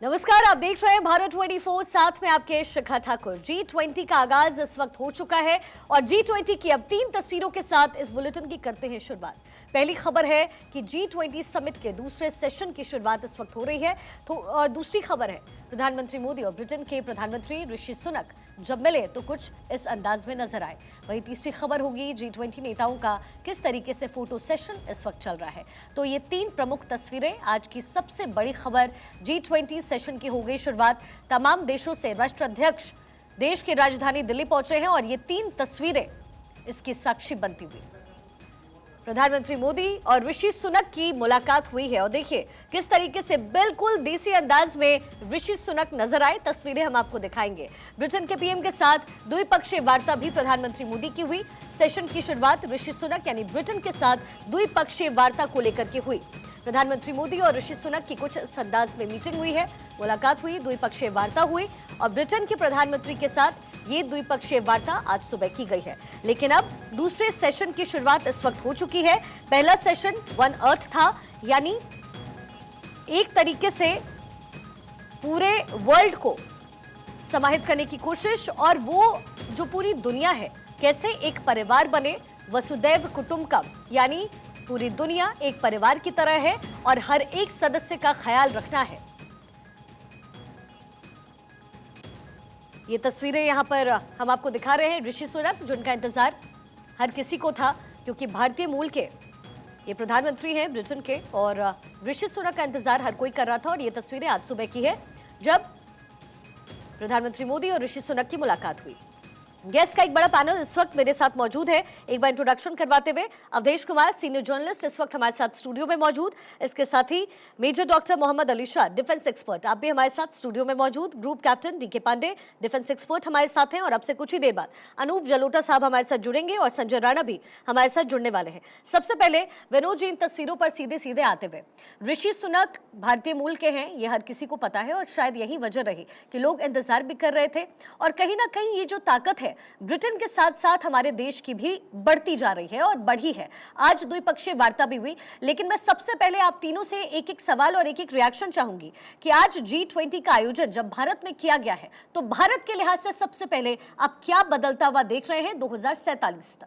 नमस्कार, आप देख रहे हैं भारत 24, साथ में आपके शिखा ठाकुर। G20 का आगाज इस वक्त हो चुका है और G20 की अब 3 तस्वीरों के साथ इस बुलेटिन की करते हैं शुरुआत। पहली खबर है कि G20 समिट के दूसरे सेशन की शुरुआत इस वक्त हो रही है और दूसरी खबर है प्रधानमंत्री मोदी और ब्रिटेन के प्रधानमंत्री ऋषि सुनक जब मिले तो कुछ इस अंदाज में नजर आए। वही तीसरी खबर होगी G20 नेताओं का किस तरीके से फोटो सेशन इस वक्त चल रहा है। तो ये 3 प्रमुख तस्वीरें आज की सबसे बड़ी खबर। G20 सेशन की हो गई शुरुआत। तमाम देशों से राष्ट्राध्यक्ष देश की राजधानी दिल्ली पहुंचे हैं और ये 3 तस्वीरें इसकी साक्षी बनती हुई। प्रधानमंत्री मोदी और ऋषि सुनक की मुलाकात हुई है और देखिए किस तरीके से बिल्कुल देसी अंदाज में ऋषि सुनक नजर आए। तस्वीरें हम आपको दिखाएंगे। ब्रिटेन के पीएम के साथ द्विपक्षीय वार्ता भी प्रधानमंत्री मोदी की हुई। सेशन की शुरुआत ऋषि सुनक यानी ब्रिटेन के साथ द्विपक्षीय वार्ता को लेकर के हुई। प्रधानमंत्री मोदी और ऋषि सुनक की कुछ इस अंदाज में मीटिंग हुई है, मुलाकात हुई, द्विपक्षीय वार्ता हुई और ब्रिटेन के प्रधानमंत्री के साथ ये द्विपक्षीय वार्ता आज सुबह की गई है। लेकिन अब दूसरे सेशन की शुरुआत इस वक्त हो चुकी है। पहला सेशन वन अर्थ था, यानी एक तरीके से पूरे वर्ल्ड को समाहित करने की कोशिश और वो जो पूरी दुनिया है कैसे एक परिवार बने, वसुदैव कुटुंबकम, यानी पूरी दुनिया एक परिवार की तरह है और हर एक सदस्य का ख्याल रखना है। ये तस्वीरें यहां पर हम आपको दिखा रहे हैं। ऋषि सुनक जिनका इंतजार हर किसी को था क्योंकि भारतीय मूल के ये प्रधानमंत्री हैं ब्रिटेन के और ऋषि सुनक का इंतजार हर कोई कर रहा था और ये तस्वीरें आज सुबह की है जब प्रधानमंत्री मोदी और ऋषि सुनक की मुलाकात हुई। गेस्ट का एक बड़ा पैनल इस वक्त मेरे साथ मौजूद है। एक बार इंट्रोडक्शन करवाते हुए अवधेश कुमार, सीनियर जर्नलिस्ट, इस वक्त हमारे साथ स्टूडियो में मौजूद। इसके साथ ही major doctor Mohammad Ali Shah, defence expert, आप भी हमारे साथ स्टूडियो में मौजूद। Group captain DK Pandey, defence expert, हमारे साथ हैं और अब से कुछ ही देर बाद अनूप जलोटा साहब हमारे साथ जुड़ेंगे और संजय राणा भी हमारे साथ जुड़ने वाले हैं। सबसे पहले विनोद जी, इन तस्वीरों पर सीधे सीधे आते हुए, ऋषि सुनक भारतीय मूल के हैं, ये हर किसी को पता है और शायद यही वजह रही कि लोग इंतजार भी कर रहे थे और कहीं ना कहीं ये जो ताकत है ब्रिटेन के साथ साथ हमारे देश की भी बढ़ती जा रही है और बढ़ी है। आज द्विपक्षीय वार्ता भी हुई, लेकिन मैं सबसे पहले आप तीनों से एक एक सवाल और एक एक रिएक्शन चाहूंगी कि आज G20 का आयोजन जब भारत में किया गया है तो भारत के लिहाज से सबसे पहले आप क्या बदलता हुआ देख रहे हैं 2047 तक?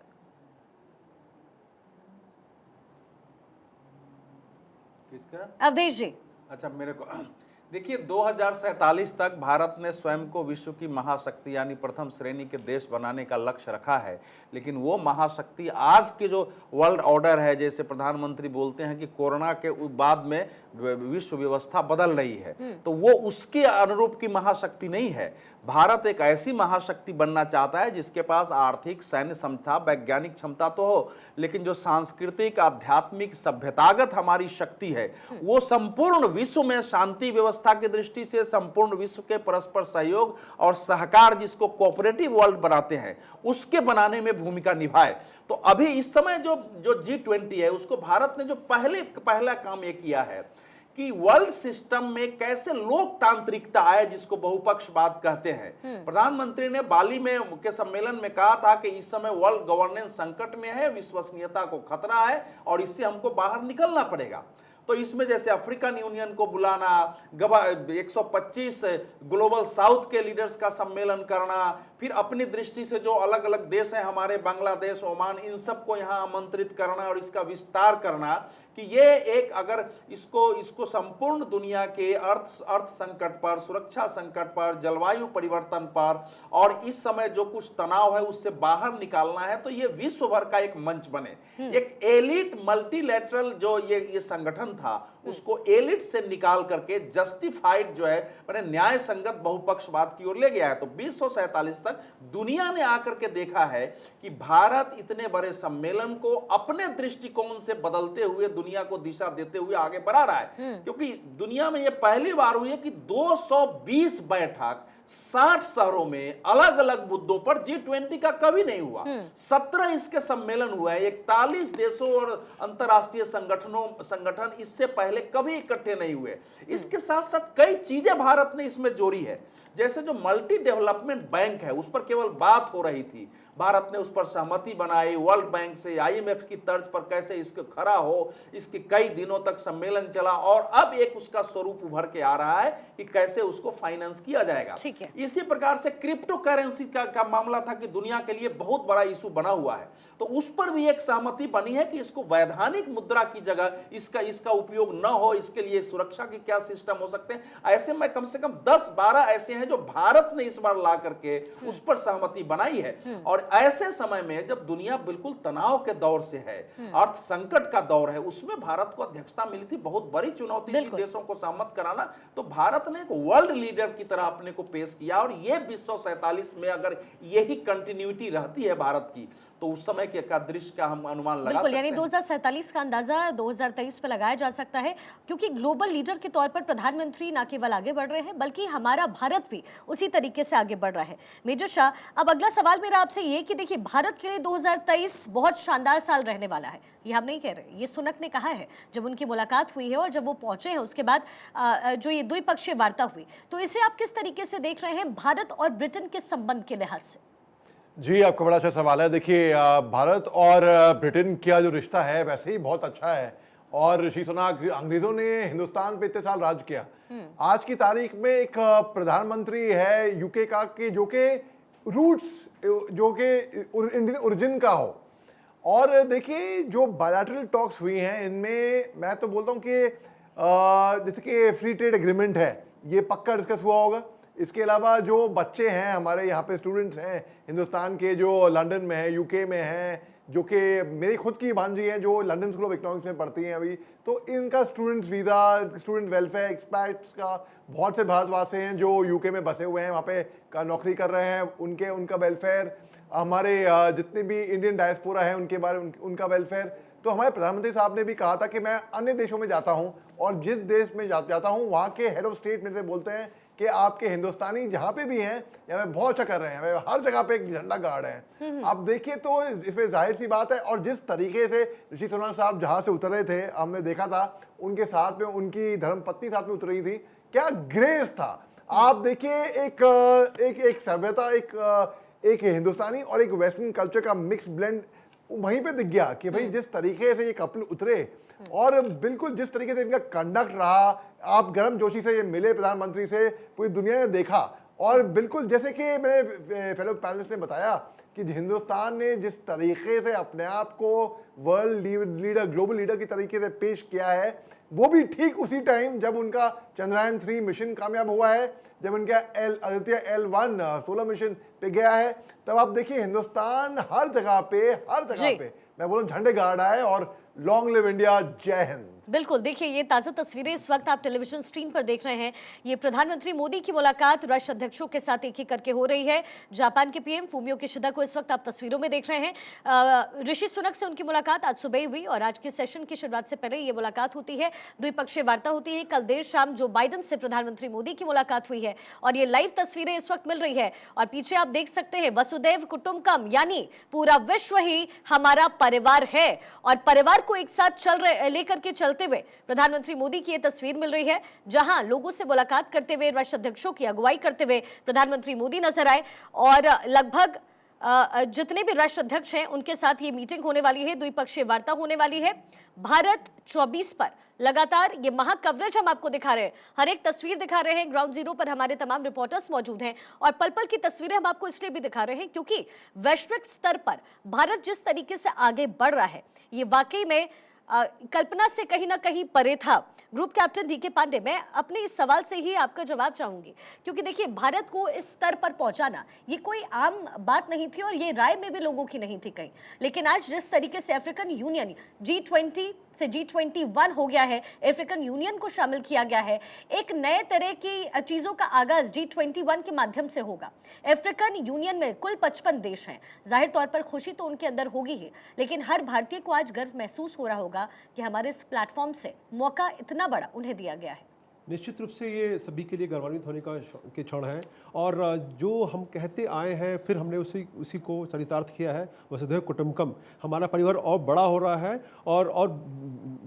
किसका? अवधेश जी। अच्छा, मेरे को देखिए 2047 तक भारत ने स्वयं को विश्व की महाशक्ति यानी प्रथम श्रेणी के देश बनाने का लक्ष्य रखा है। लेकिन वो महाशक्ति आज के जो वर्ल्ड ऑर्डर है, जैसे प्रधानमंत्री बोलते हैं कि कोरोना के बाद में विश्व व्यवस्था बदल रही है, तो वो उसके अनुरूप की महाशक्ति नहीं है। भारत एक ऐसी महाशक्ति बनना चाहता है जिसके पास आर्थिक, सैन्य क्षमता, वैज्ञानिक क्षमता तो हो, लेकिन जो सांस्कृतिक, आध्यात्मिक, सभ्यतागत हमारी शक्ति है वो संपूर्ण विश्व में शांति व्यवस्था की दृष्टि से, संपूर्ण विश्व के परस्पर सहयोग और सहकार, जिसको कोऑपरेटिव वर्ल्ड बनाते हैं, उसके बनाने में भूमिका निभाए। तो अभी इस समय जो G20 है उसको भारत ने जो पहला काम ये किया है कि वर्ल्ड सिस्टम में कैसे लोकतांत्रिकता आए, जिसको बहुपक्षवाद कहते हैं। प्रधानमंत्री ने बाली में के सम्मेलन में कहा था कि इस समय वर्ल्ड गवर्नेंस संकट में है, विश्वसनीयता को खतरा है और इससे हमको बाहर निकलना पड़ेगा। तो इसमें जैसे अफ्रीकन यूनियन को बुलाना, 125 ग्लोबल साउथ के लीडर्स का सम्मेलन करना, फिर अपनी दृष्टि से जो अलग अलग देश हैं हमारे, बांग्लादेश, ओमान, इन सबको यहाँ आमंत्रित करना और इसका विस्तार करना कि ये एक, अगर इसको संपूर्ण दुनिया के अर्थ संकट पर, सुरक्षा संकट पर, जलवायु परिवर्तन पर और इस समय जो कुछ तनाव है उससे बाहर निकालना है, तो ये विश्व भर का एक मंच बने। एक एलिट मल्टीलैटरल जो ये संगठन था उसको एलिट से निकाल करके जस्टिफाइड जो है मैंने न्याय संगत बहुपक्षवाद की ओर ले गया है। तो 2047 तक दुनिया ने आकर के देखा है कि भारत इतने बड़े सम्मेलन को अपने दृष्टिकोण से बदलते हुए, दुनिया को दिशा देते हुए आगे बढ़ा रहा है। क्योंकि दुनिया में यह पहली बार हुई है कि 220 बैठक 60 शहरों में अलग अलग मुद्दों पर G20 का कभी नहीं हुआ। 17 इसके सम्मेलन हुआ है। 41 देशों और अंतरराष्ट्रीय संगठन इससे पहले कभी इकट्ठे नहीं हुए। इसके साथ साथ कई चीजें भारत ने इसमें जोड़ी है, जैसे जो मल्टी डेवलपमेंट बैंक है उस पर केवल बात हो रही थी, भारत ने उस पर सहमति बनाई, वर्ल्ड बैंक से IMF की तर्ज पर कैसे इसको खड़ा हो, इसके कई दिनों तक सम्मेलन चला और अब एक उसका स्वरूप उभर के आ रहा है कि कैसे उसको फाइनेंस किया जाएगा। ठीक है। इसी प्रकार से क्रिप्टो करेंसी का मामला था कि दुनिया के लिए बहुत बड़ा इशू बना हुआ है, तो उस पर भी एक सहमति बनी है कि इसको वैधानिक मुद्रा की जगह इसका उपयोग न हो, इसके लिए सुरक्षा के क्या सिस्टम हो सकते हैं। ऐसे में कम से कम 10-12 ऐसे हैं जो भारत ने इस बार ला करके उस पर सहमति बनाई है। और ऐसे समय में जब दुनिया बिल्कुल तनाव के दौर से है, अर्थ संकट का दौर है, उसमें भारत को अध्यक्षता मिली थी, बहुत बड़ी चुनौती थी देशों को सहमत कराना। तो भारत ने एक वर्ल्ड लीडर की तरह अपने को पेश किया और ये 247 में अगर यही कंटिन्यूटी रहती है भारत की, तो उस समय के का दृश्य का हम अनुमान लगा बिल्कुल, सकते यानी हैं। 2047 का अंदाजा 2023 पे लगाया जा सकता है, क्योंकि ग्लोबल लीडर के तौर पर प्रधानमंत्री न केवल आगे बढ़ रहे हैं बल्कि हमारा भारत भी उसी तरीके से आगे बढ़ रहा है। मेजर शाह, अब अगला सवाल मेरा आपसे ये कि देखिए, भारत के लिए 2023 बहुत शानदार साल रहने वाला है, ये हम नहीं कह रहे, ये सुनक ने कहा है जब उनकी मुलाकात हुई है और जब वो पहुंचे हैं उसके बाद जो ये द्विपक्षीय वार्ता हुई, तो इसे आप किस तरीके से देख रहे हैं भारत और ब्रिटेन के संबंध के लिहाज से? जी, आपका बड़ा अच्छा सवाल है। देखिए, भारत और ब्रिटेन का जो रिश्ता है वैसे ही बहुत अच्छा है और ऋषि सुनक, अंग्रेजों ने हिंदुस्तान पे इतने साल राज किया, आज की तारीख में एक प्रधानमंत्री है यूके का कि जो के रूट्स जो के इंडियन ओरिजिन का हो। और देखिए, जो बायलैटरल टॉक्स हुई हैं इनमें मैं तो बोलता हूँ कि जैसे कि फ्री ट्रेड एग्रीमेंट है, ये पक्का डिस्कस हुआ होगा। इसके अलावा जो बच्चे हैं हमारे यहाँ पे, स्टूडेंट्स हैं हिंदुस्तान के जो लंदन में हैं, यूके में हैं, जो कि मेरी खुद की भांजी हैं जो लंदन स्कूल ऑफ इकोनॉमिक्स में पढ़ती हैं अभी, तो इनका students visa, student welfare, expats का, बहुत से भारतवासी हैं जो यूके में बसे हुए हैं, वहाँ पे का नौकरी कर रहे हैं, उनका वेलफेयर, हमारे जितने भी इंडियन डायस्पोरा हैं उनके बारे में उनका वेलफेयर। तो हमारे प्रधानमंत्री साहब ने भी कहा था कि मैं अन्य देशों में जाता हूँ और जिस देश में जाता हूँ वहाँ के हेड ऑफ स्टेट मेरे से बोलते हैं कि आपके हिंदुस्तानी जहाँ पे भी हैं यहाँ पे बहुत अच्छा कर रहे हैं, हर जगह पे एक झंडा गाड़ हैं। आप देखिए तो इसमें जाहिर सी बात है। और जिस तरीके से ऋषि सुनक साहब जहाँ से उतरे थे, हमने देखा था उनके साथ में उनकी धर्मपत्नी साथ में उतरी थी, क्या ग्रेस था। आप देखिए, एक सभ्यता, एक हिंदुस्तानी और एक वेस्टर्न कल्चर का मिक्स ब्लेंड वहीं पे दिख गया कि भाई जिस तरीके से ये कपल उतरे और बिल्कुल जिस तरीके से इनका कंडक्ट रहा, आप गर्मजोशी से ये मिले प्रधानमंत्री से, पूरी दुनिया ने देखा। और बिल्कुल जैसे कि मेरे फेलो पैनलिस्ट ने बताया कि हिंदुस्तान ने जिस तरीके से अपने आप को वर्ल्ड लीडर, ग्लोबल लीडर की तरीके से पेश किया है, वो भी ठीक उसी टाइम जब उनका चंद्रयान 3 मिशन कामयाब हुआ है, जब उनका आदित्य L1 सोलर मिशन पे गया है, तब आप देखिए हिंदुस्तान हर जगह पे मैं बोलूँ झंडे गाड़ रहा है। और लॉन्ग लिव इंडिया, जय हिंद। बिल्कुल, देखिए ये ताज़ा तस्वीरें इस वक्त आप टेलीविजन स्क्रीन पर देख रहे हैं। ये प्रधानमंत्री मोदी की मुलाकात राष्ट्र अध्यक्षों के साथ एक एक करके हो रही है। जापान के पीएम फूमियो किशिदा को इस वक्त आप तस्वीरों में देख रहे हैं। ऋषि सुनक से उनकी मुलाकात आज सुबह हुई और आज के सेशन की शुरुआत से पहले ये मुलाकात होती है, द्विपक्षीय वार्ता होती है। कल देर शाम जो बाइडेन से प्रधानमंत्री मोदी की मुलाकात हुई है और ये लाइव तस्वीरें इस वक्त मिल रही है। और पीछे आप देख सकते हैं वसुदैव कुटुंबकम, यानी पूरा विश्व ही हमारा परिवार है और परिवार को एक साथ लेकर के चलते हुए प्रधानमंत्री मोदी की यह तस्वीर मिल रही है, जहां लोगों से मुलाकात करते हुए, राष्ट्र अध्यक्षों की अगुवाई करते हुए प्रधानमंत्री मोदी नजर आए। और लगभग जितने भी राष्ट्र अध्यक्ष हैं उनके साथ ये मीटिंग होने वाली है, द्विपक्षीय वार्ता होने वाली है। भारत 24 पर लगातार ये महा कवरेज हम आपको दिखा रहे हैं, हर एक तस्वीर दिखा रहे हैं। ग्राउंड जीरो पर हमारे तमाम रिपोर्टर्स मौजूद हैं और पल पल की तस्वीरें हम आपको इसलिए भी दिखा रहे हैं क्योंकि वैश्विक स्तर पर भारत जिस तरीके से आगे बढ़ रहा है, ये वाकई में कल्पना से कहीं ना कहीं परे था। ग्रुप कैप्टन डीके पांडे, मैं अपने इस सवाल से ही आपका जवाब चाहूंगी, क्योंकि देखिए भारत को इस स्तर पर पहुंचाना ये कोई आम बात नहीं थी और ये राय में भी लोगों की नहीं थी कहीं। लेकिन आज जिस तरीके से अफ्रीकन यूनियन G20 से G21 हो गया है, अफ्रीकन यूनियन को शामिल किया गया है, एक नए तरह की चीजों का आगाज G21 के माध्यम से होगा। अफ्रीकन यूनियन में कुल 55 देश हैं। जाहिर तौर पर खुशी तो उनके अंदर होगी ही, लेकिन हर भारतीय को आज गर्व महसूस हो रहा होगा कि हमारे इस प्लेटफॉर्म से मौका इतना बड़ा उन्हें दिया गया है। निश्चित रूप से ये सभी के लिए गौरवान्वित होने के क्षण है और जो हम कहते आए हैं फिर हमने उसी को चरितार्थ किया है। वसुधैव कुटुंबकम, हमारा परिवार और बड़ा हो रहा है और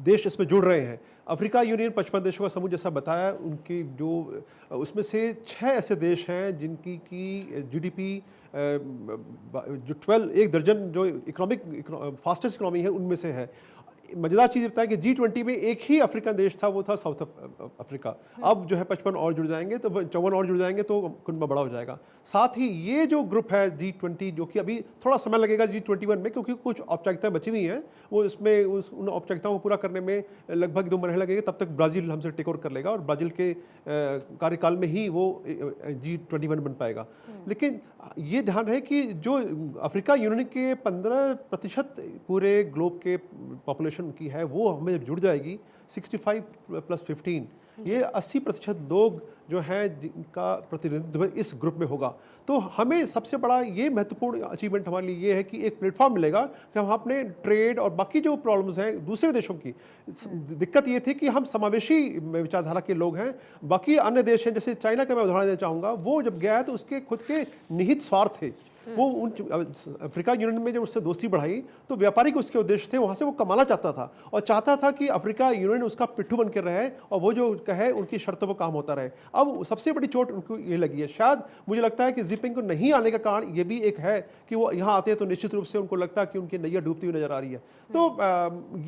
देश इसमें जुड़ रहे हैं। अफ्रीका यूनियन 55 देशों का समूह जैसा बताया, उनकी जो उसमें से 6 ऐसे देश हैं जिनकी की जीडीपी जो 12 एक दर्जन जो फास्टेस्ट इकोनॉमी है उनमें से है। मजेदार चीज़ बताया कि G20 में एक ही अफ्रीकन देश था, वो था साउथ अफ्रीका। अब जो है 55 और जुड़ जाएंगे, तो 54 और जुड़ जाएंगे तो कुनबा बड़ा हो जाएगा। साथ ही ये जो ग्रुप है G20, जो कि अभी थोड़ा समय लगेगा G21 में, क्योंकि कुछ औपचारिकताएं बची हुई हैं, वो इसमें उन औपचारिकताओं को पूरा करने में लगभग 2 महीने लगेंगे। तब तक ब्राज़ील हमसे टेक ओवर कर लेगा और ब्राज़ील के कार्यकाल में ही वो G21 बन पाएगा। लेकिन ये ध्यान रहे कि जो अफ्रीका यूनियन के 15% पूरे ग्लोब के पॉपुलेशन की है, वो हमें जब जुड़ जाएगी 65 + 15, ये 80% लोग जो हैं जिनका प्रतिनिधित्व इस ग्रुप में होगा। तो हमें सबसे बड़ा ये महत्वपूर्ण अचीवमेंट हमारे लिए ये है कि एक प्लेटफॉर्म मिलेगा कि हम अपने ट्रेड और बाकी जो प्रॉब्लम्स हैं दूसरे देशों की, दिक्कत ये थी कि हम समावेशी विचारधारा के लोग हैं। बाकी अन्य देश हैं, जैसे चाइना का मैं उदाहरण देना चाहूँगा, वो जब गया है तो उसके खुद के निहित स्वार्थ थे। वो उन अफ्रीका यूनियन में जब उससे दोस्ती बढ़ाई तो व्यापारिक उसके उद्देश्य थे, वहाँ से वो कमाना चाहता था और चाहता था कि अफ्रीका यूनियन उसका पिट्ठू बन के रहे और वो जो कहे उनकी शर्तों पर काम होता रहे। अब सबसे बड़ी चोट उनको ये लगी है। शायद मुझे लगता है कि जिनपिंग को नहीं आने का कारण ये भी एक है कि वो यहाँ आते हैं तो निश्चित रूप से उनको लगता है कि उनकी नैया डूबती हुई नजर आ रही है। तो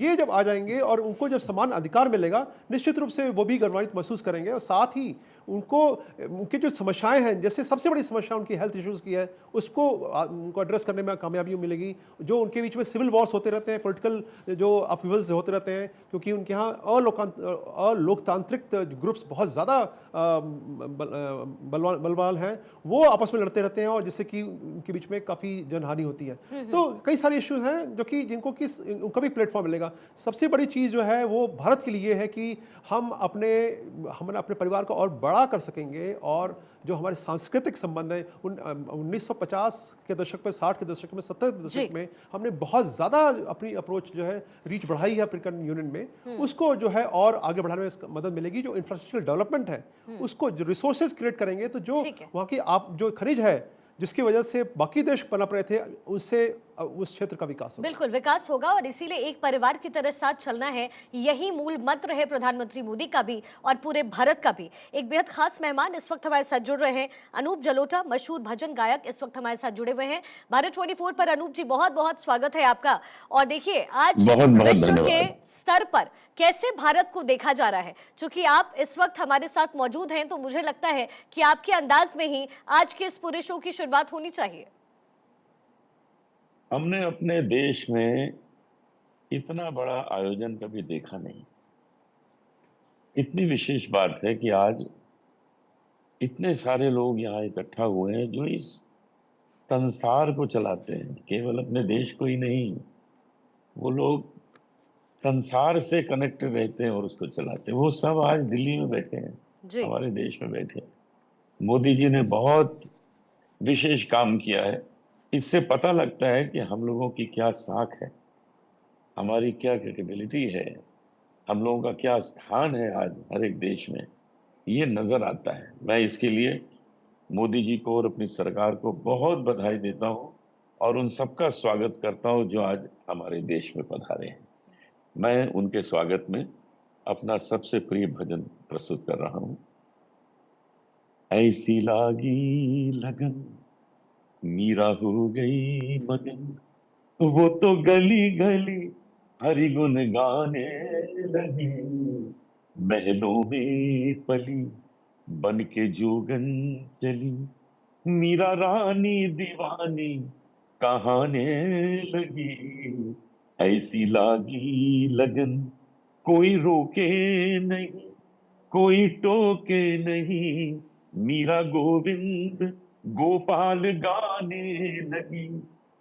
ये जब आ जाएंगे और उनको जब समान अधिकार मिलेगा, निश्चित रूप से वो भी गर्वान्वित महसूस करेंगे। और साथ ही उनको उनकी जो समस्याएं हैं, जैसे सबसे बड़ी समस्या उनकी हेल्थ इश्यूज़ की है, उसको उनको एड्रेस करने में कामयाबी मिलेगी। जो उनके बीच में सिविल वॉर्स होते रहते हैं, पॉलिटिकल जो अपीवल्स होते रहते हैं, क्योंकि उनके यहाँ अलोकतांत्रिक ग्रुप्स बहुत ज़्यादा बलवान हैं, वो आपस में लड़ते रहते हैं और जिससे कि उनके बीच में काफ़ी जनहानि होती है। तो कई सारे इश्यूज हैं जो कि जिनको कि उनका भी प्लेटफॉर्म मिलेगा। सबसे बड़ी चीज़ जो है वो भारत के लिए है कि हम अपने परिवार को और बड़ा कर सकेंगे और जो हमारे सांस्कृतिक संबंध है 1950 के दशक में, 60 के दशक में, 70 के दशक में हमने बहुत ज़्यादा अपनी अप्रोच जो है रीच बढ़ाई है अफ्रीकन यूनियन में। उसको जो है और आगे बढ़ाने में मदद मिलेगी। जो इंफ्रास्ट्रक्चरल डेवलपमेंट है उसको जो रिसोर्सेज क्रिएट करेंगे, तो जो वहाँ की आप जो खनिज है जिसकी वजह से बाकी देश पनप रहे थे, उससे उस क्षेत्र का विकास होगा। बिल्कुल विकास होगा और इसीलिए एक परिवार की तरह साथ चलना है, यही मूल मंत्र है प्रधानमंत्री मोदी का भी और पूरे भारत का भी। एक बेहद खास मेहमान इस वक्त हमारे साथ जुड़ रहे हैं, अनूप जलोटा, मशहूर भजन गायक, इस वक्त हमारे साथ जुड़े हुए हैं भारत 24 पर। अनूप जी, बहुत बहुत स्वागत है आपका। और देखिए आज विश्व के स्तर पर कैसे भारत को देखा जा रहा है, चूंकि आप इस वक्त हमारे साथ मौजूद हैं, तो मुझे लगता है कि आपके अंदाज में ही आज के इस पूरे शो की शुरुआत होनी चाहिए। हमने अपने देश में इतना बड़ा आयोजन कभी देखा नहीं। इतनी विशेष बात है कि आज इतने सारे लोग यहाँ इकट्ठा हुए हैं जो इस संसार को चलाते हैं, केवल अपने देश को ही नहीं। वो लोग संसार से कनेक्टेड रहते हैं और उसको चलाते हैं। वो सब आज दिल्ली में बैठे हैं, हमारे देश में बैठे हैं। मोदी जी ने बहुत विशेष काम किया है। इससे पता लगता है कि हम लोगों की क्या साख है, हमारी क्या कैपेबिलिटी है, हम लोगों का क्या स्थान है आज हर एक देश में, ये नजर आता है। मैं इसके लिए मोदी जी को और अपनी सरकार को बहुत बधाई देता हूँ और उन सबका स्वागत करता हूँ जो आज हमारे देश में पधारे हैं। मैं उनके स्वागत में अपना सबसे प्रिय भजन प्रस्तुत कर रहा हूँ। ऐसी लागी लगन मीरा हो गई मगन, वो तो गली गली हरि गुण गाने लगी, महलों में पली बन के जोगन चली, मीरा रानी दीवानी कहाने लगी। ऐसी लागी लगन कोई रोके नहीं, कोई टोके नहीं, मीरा गोविंद गोपाल गाने लगी।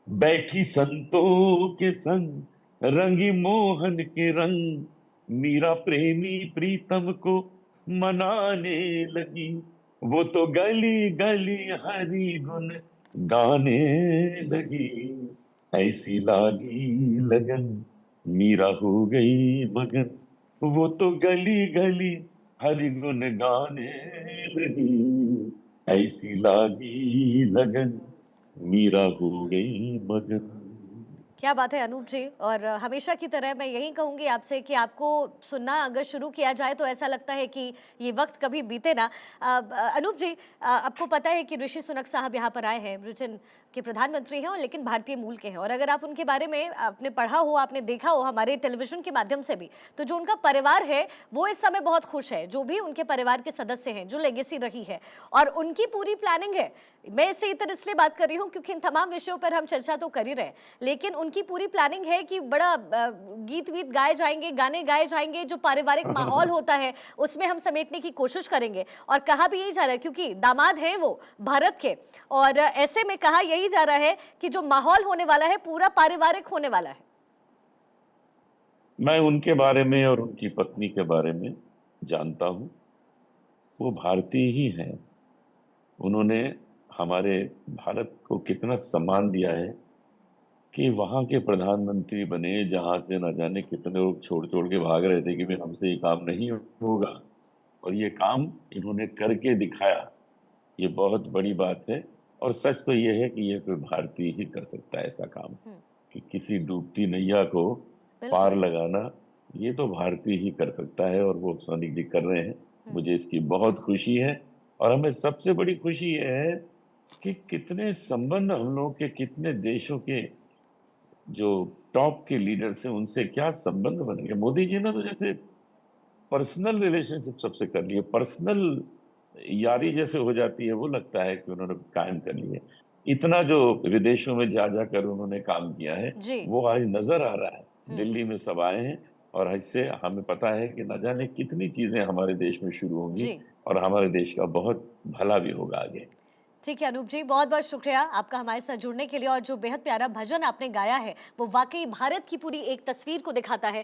बैठी संतों के संग रंगी मोहन के रंग, मीरा प्रेमी प्रीतम को मनाने लगी। वो तो गली गली हरि गुण गाने लगी। ऐसी लागी लगन मीरा हो गई मगन, वो तो गली गली हरि गुण गाने लगी। ऐसी लागी लगन मीरा हो गई मगन। क्या बात है अनूप जी। और हमेशा की तरह मैं यही कहूंगी आपसे कि आपको सुनना अगर शुरू किया जाए तो ऐसा लगता है कि ये वक्त कभी बीते ना। अनूप जी, आपको पता है कि ऋषि सुनक साहब यहाँ पर आए हैं, ब्रिटेन के प्रधानमंत्री हैं और लेकिन भारतीय मूल के हैं। और अगर आप उनके बारे में आपने पढ़ा हो, आपने देखा हो हमारे टेलीविजन के माध्यम से भी, तो जो उनका परिवार है वो इस समय बहुत खुश है। जो भी उनके परिवार के सदस्य हैं, जो लेगेसी रही है और उनकी पूरी प्लानिंग है। मैं इससे इधर इसलिए बात कर रही हूँ क्योंकि इन तमाम विषयों पर हम चर्चा तो कर ही रहे हैं, लेकिन उनकी पूरी प्लानिंग है कि बड़ा गीत वीत गाए जाएंगे, गाने गाए जाएंगे, जो पारिवारिक माहौल होता है उसमें हम समेटने की कोशिश करेंगे। और कहा भी यही जा रहा है क्योंकि दामाद हैं वो भारत के, और ऐसे में कहा यही जा रहा है कि जो माहौल होने वाला है पूरा पारिवारिक होने वाला है। मैं उनके बारे में और उनकी पत्नी के बारे में जानता हूं। वो भारतीय ही हैं। उन्होंने हमारे भारत को कितना सम्मान दिया है कि वहां के प्रधानमंत्री बने, जहां से न जाने कितने लोग छोड़ छोड़ के भाग रहे थे कि भाई हमसे ये काम नहीं होगा, और ये काम इन्होंने करके दिखाया। ये बहुत बड़ी बात है। और सच तो ये है कि ये कोई भारतीय ही कर सकता है ऐसा काम, कि किसी डूबती नैया को पार लगाना, ये तो भारतीय ही कर सकता है। और वो सोनिक जी कर रहे हैं। मुझे इसकी बहुत खुशी है। और हमें सबसे बड़ी खुशी ये है कि कितने संबंध हम लोग के, कितने देशों के जो टॉप के लीडर्स हैं उनसे क्या संबंध बन गए। मोदी जी ने तो जैसे पर्सनल रिलेशनशिप सबसे कर लिए, पर्सनल यारी जैसे हो जाती है, वो लगता है कि उन्होंने कायम कर ली है। इतना जो विदेशों में जा जाकर उन्होंने काम किया है जी। वो आज नजर आ रहा है। दिल्ली में सब आए हैं और इससे हमें पता है कि न जाने कितनी चीजें हमारे देश में शुरू होंगी जी। और हमारे देश का बहुत भला भी होगा आगे। ठीक है अनूप जी, बहुत बहुत शुक्रिया आपका हमारे साथ जुड़ने के लिए। और जो बेहद प्यारा भजन आपने गाया है वो वाकई भारत की पूरी एक तस्वीर को दिखाता है